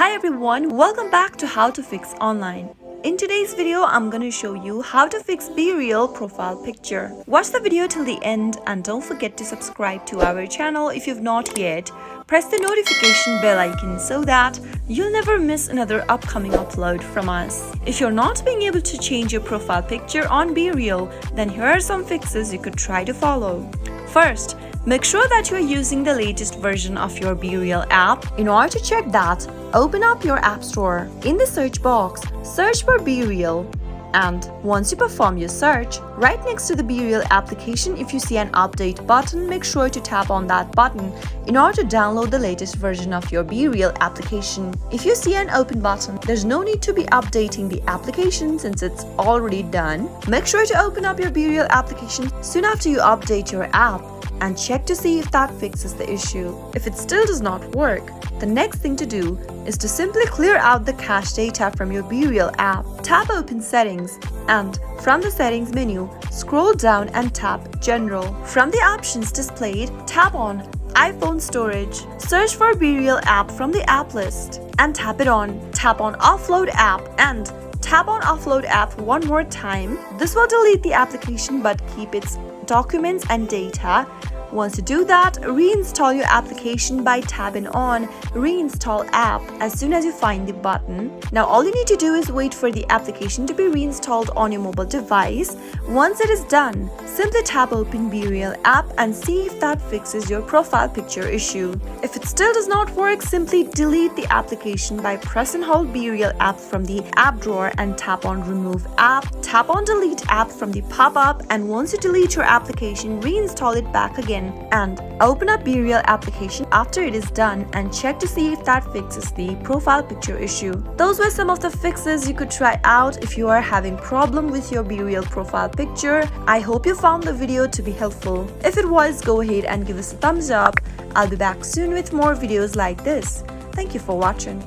Hi everyone, welcome back to How to Fix Online. In today's video, I'm going to show you how to fix BeReal Profile Picture. Watch the video till the end and don't forget to subscribe to our channel if you've not yet. Press the notification bell icon so that you'll never miss another upcoming upload from us. If you're not being able to change your profile picture on BeReal, then here are some fixes you could try to follow. First, make sure that you are using the latest version of your BeReal app. In order to check that, open up your App Store. In the search box, search for BeReal. And once you perform your search, right next to the BeReal application, if you see an update button, make sure to tap on that button in order to download the latest version of your BeReal application. If you see an open button, there's no need to be updating the application since it's already done. Make sure to open up your BeReal application soon after you update your app and check to see if that fixes the issue. If it still does not work, the next thing to do is to simply clear out the cache data from your BeReal app. Tap Open Settings and from the Settings menu, scroll down and tap General. From the options displayed, tap on iPhone Storage. Search for BeReal app from the app list and tap it on. Tap on Offload app and tap on Offload app one more time. This will delete the application but keep its documents and data. Once you do that, reinstall your application by tapping on Reinstall App as soon as you find the button. Now all you need to do is wait for the application to be reinstalled on your mobile device. Once it is done, simply tap Open BeReal app and see if that fixes your profile picture issue. If it still does not work, simply delete the application by press and hold BeReal app from the app drawer and tap on Remove App. Tap on Delete App from the pop-up, and once you delete your application, reinstall it back again and open up BeReal application after it is done and check to see if that fixes the profile picture issue. Those were some of the fixes you could try out if you are having problem with your BeReal profile picture. I hope you found the video to be helpful. If it was, go ahead and give us a thumbs up. I'll be back soon with more videos like this. Thank you for watching.